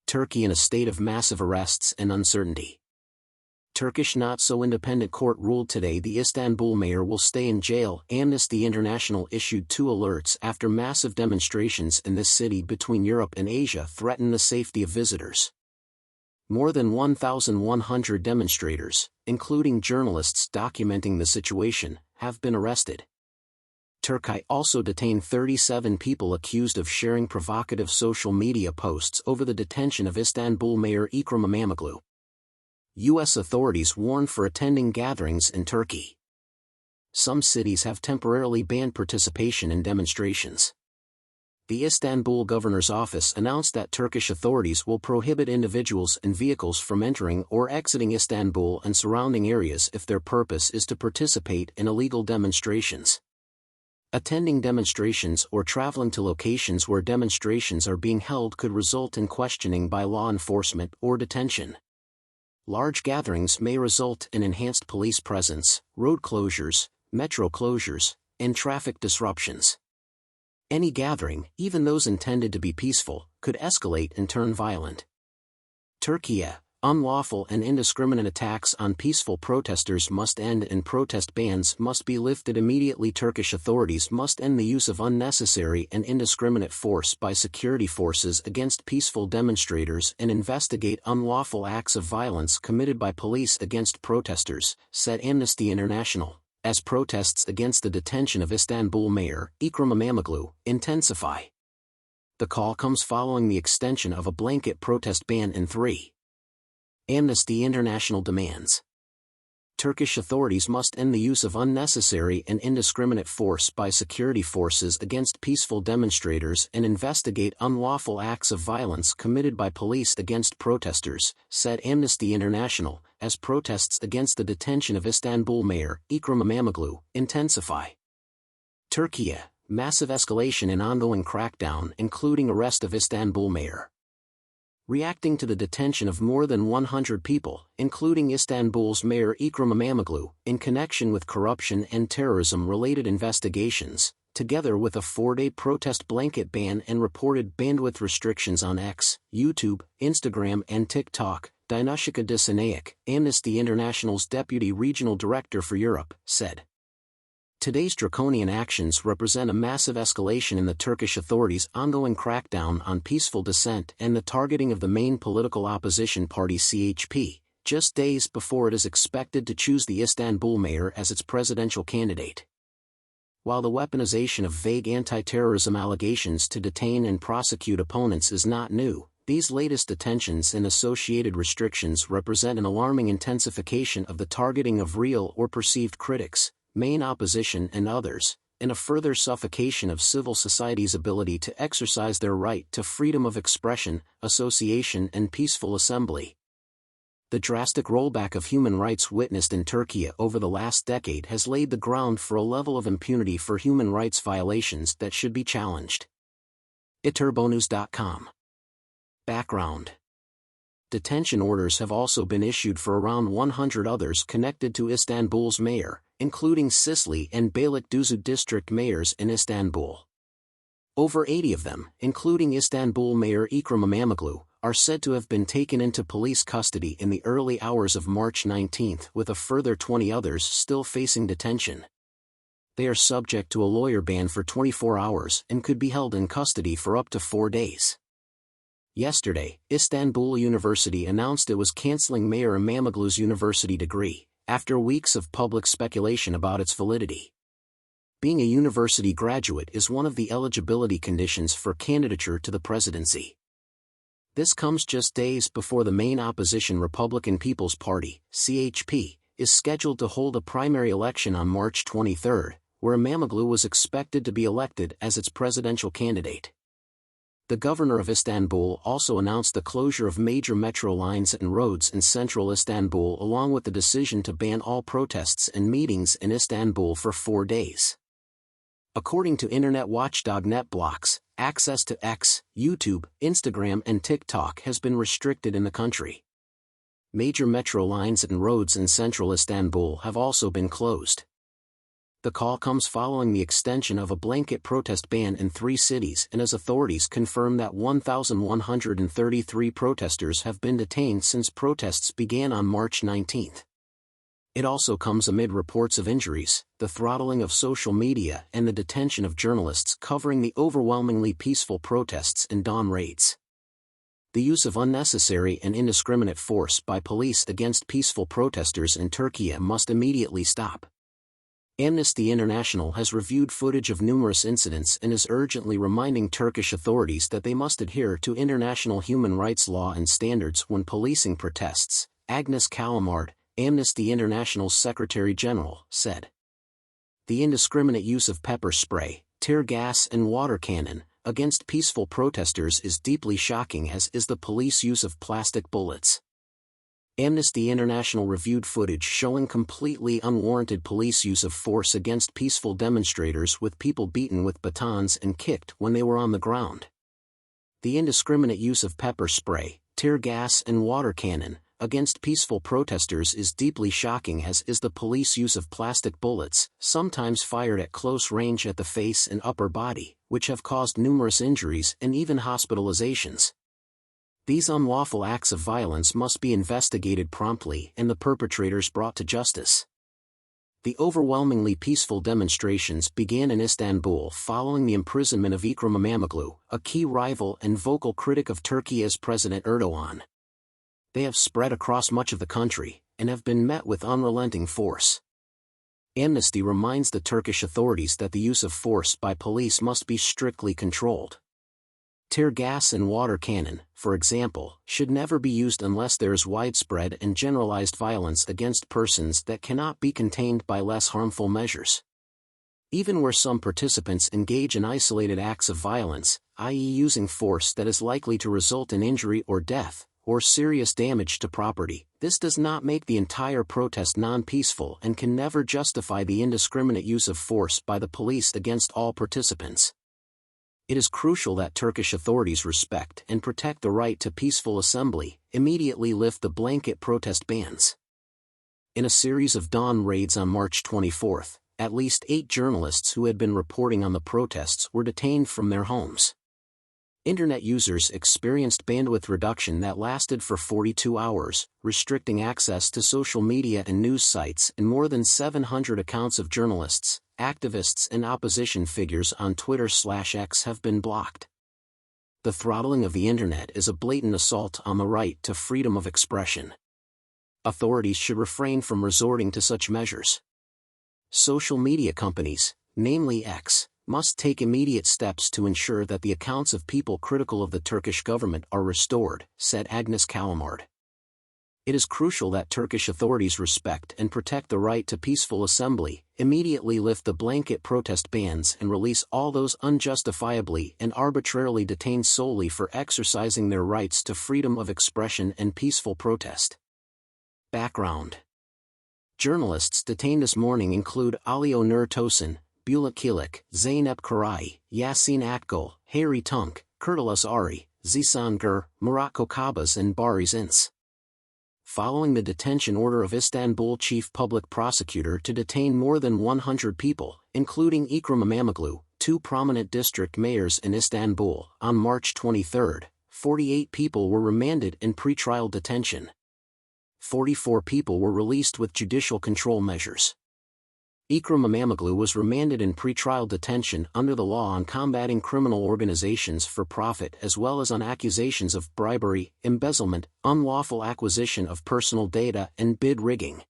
Turkey in a state of massive arrests and uncertainty. Turkish not-so-independent court ruled today the Istanbul mayor will stay in jail. Amnesty International issued 2 alerts after massive demonstrations in this city between Europe and Asia threaten the safety of visitors. More than 1,100 demonstrators, including journalists documenting the situation, have been arrested. Turkey also detained 37 people accused of sharing provocative social media posts over the detention of Istanbul Mayor Ekrem İmamoğlu. U.S. authorities warn for attending gatherings in Turkey. Some cities have temporarily banned participation in demonstrations. The Istanbul governor's office announced that Turkish authorities will prohibit individuals and vehicles from entering or exiting Istanbul and surrounding areas if their purpose is to participate in illegal demonstrations. Attending demonstrations or traveling to locations where demonstrations are being held could result in questioning by law enforcement or detention. Large gatherings may result in enhanced police presence, road closures, metro closures, and traffic disruptions. Any gathering, even those intended to be peaceful, could escalate and turn violent. Turkey: unlawful and indiscriminate attacks on peaceful protesters must end and protest bans must be lifted immediately. Turkish authorities must end the use of unnecessary and indiscriminate force by security forces against peaceful demonstrators and investigate unlawful acts of violence committed by police against protesters, said Amnesty International, as protests against the detention of Istanbul Mayor Ekrem İmamoğlu intensify. The call comes following the extension of a blanket protest ban in 3. Amnesty International demands. Turkish authorities must end the use of unnecessary and indiscriminate force by security forces against peaceful demonstrators and investigate unlawful acts of violence committed by police against protesters, said Amnesty International, as protests against the detention of Istanbul Mayor Ekrem İmamoğlu intensify. Turkey: massive escalation in ongoing crackdown including arrest of Istanbul Mayor. Reacting to the detention of more than 100 people, including Istanbul's Mayor Ekrem İmamoğlu, in connection with corruption and terrorism-related investigations, together with a 4-day protest blanket ban and reported bandwidth restrictions on X, YouTube, Instagram and TikTok, Dinuşka Disanayak, Amnesty International's Deputy Regional Director for Europe, said. Today's draconian actions represent a massive escalation in the Turkish authorities' ongoing crackdown on peaceful dissent and the targeting of the main political opposition party CHP, just days before it is expected to choose the Istanbul mayor as its presidential candidate. While the weaponization of vague anti-terrorism allegations to detain and prosecute opponents is not new, these latest detentions and associated restrictions represent an alarming intensification of the targeting of real or perceived critics, main opposition and others, and a further suffocation of civil society's ability to exercise their right to freedom of expression, association and peaceful assembly. The drastic rollback of human rights witnessed in Turkey over the last decade has laid the ground for a level of impunity for human rights violations that should be challenged. iturbonews.com. Background. Detention orders have also been issued for around 100 others connected to Istanbul's mayor, including Sisli and Beylikdüzü district mayors in Istanbul. Over 80 of them, including Istanbul Mayor Ekrem İmamoğlu, are said to have been taken into police custody in the early hours of March 19, with a further 20 others still facing detention. They are subject to a lawyer ban for 24 hours and could be held in custody for up to 4 days. Yesterday, Istanbul University announced it was canceling Mayor İmamoğlu's university degree, after weeks of public speculation about its validity. Being a university graduate is one of the eligibility conditions for candidature to the presidency. This comes just days before the main opposition Republican People's Party, CHP, is scheduled to hold a primary election on March 23, where İmamoğlu was expected to be elected as its presidential candidate. The governor of Istanbul also announced the closure of major metro lines and roads in central Istanbul along with the decision to ban all protests and meetings in Istanbul for 4 days. According to internet watchdog NetBlocks, access to X, YouTube, Instagram and TikTok has been restricted in the country. Major metro lines and roads in central Istanbul have also been closed. The call comes following the extension of a blanket protest ban in 3 cities and as authorities confirm that 1,133 protesters have been detained since protests began on March 19. It also comes amid reports of injuries, the throttling of social media and the detention of journalists covering the overwhelmingly peaceful protests and dawn raids. The use of unnecessary and indiscriminate force by police against peaceful protesters in Turkey must immediately stop. Amnesty International has reviewed footage of numerous incidents and is urgently reminding Turkish authorities that they must adhere to international human rights law and standards when policing protests, Agnes Kalamard, Amnesty International's Secretary General, said. The indiscriminate use of pepper spray, tear gas and water cannon against peaceful protesters is deeply shocking, as is the police use of plastic bullets. Amnesty International reviewed footage showing completely unwarranted police use of force against peaceful demonstrators, with people beaten with batons and kicked when they were on the ground. The indiscriminate use of pepper spray, tear gas and water cannon against peaceful protesters is deeply shocking, as is the police use of plastic bullets, sometimes fired at close range at the face and upper body, which have caused numerous injuries and even hospitalizations. These unlawful acts of violence must be investigated promptly and the perpetrators brought to justice. The overwhelmingly peaceful demonstrations began in Istanbul following the imprisonment of Ekrem İmamoğlu, a key rival and vocal critic of Turkey's President Erdogan. They have spread across much of the country, and have been met with unrelenting force. Amnesty reminds the Turkish authorities that the use of force by police must be strictly controlled. Tear gas and water cannon, for example, should never be used unless there is widespread and generalized violence against persons that cannot be contained by less harmful measures. Even where some participants engage in isolated acts of violence, i.e. using force that is likely to result in injury or death, or serious damage to property, this does not make the entire protest non-peaceful and can never justify the indiscriminate use of force by the police against all participants. It is crucial that Turkish authorities respect and protect the right to peaceful assembly, immediately lift the blanket protest bans. In a series of dawn raids on March 24, at least 8 journalists who had been reporting on the protests were detained from their homes. Internet users experienced bandwidth reduction that lasted for 42 hours, restricting access to social media and news sites, and more than 700 accounts of journalists, activists and opposition figures on Twitter/X have been blocked. The throttling of the internet is a blatant assault on the right to freedom of expression. Authorities should refrain from resorting to such measures. Social media companies, namely X, must take immediate steps to ensure that the accounts of people critical of the Turkish government are restored, said Agnes Kalamard. It is crucial that Turkish authorities respect and protect the right to peaceful assembly, immediately lift the blanket protest bans and release all those unjustifiably and arbitrarily detained solely for exercising their rights to freedom of expression and peaceful protest. Background. Journalists detained this morning include Ali Onur Tosun, Bülent Kilik, Zeynep Karay, Yasin Akgül, Harry Tunk, Kurtulus Ari, Zihsan Gur, Murat Kokabaz and Bariz Ince. Following the detention order of Istanbul chief public prosecutor to detain more than 100 people, including Ekrem İmamoğlu, 2 prominent district mayors in Istanbul, on March 23, 48 people were remanded in pretrial detention. 44 people were released with judicial control measures. Ekrem İmamoğlu was remanded in pretrial detention under the law on combating criminal organizations for profit, as well as on accusations of bribery, embezzlement, unlawful acquisition of personal data and bid rigging.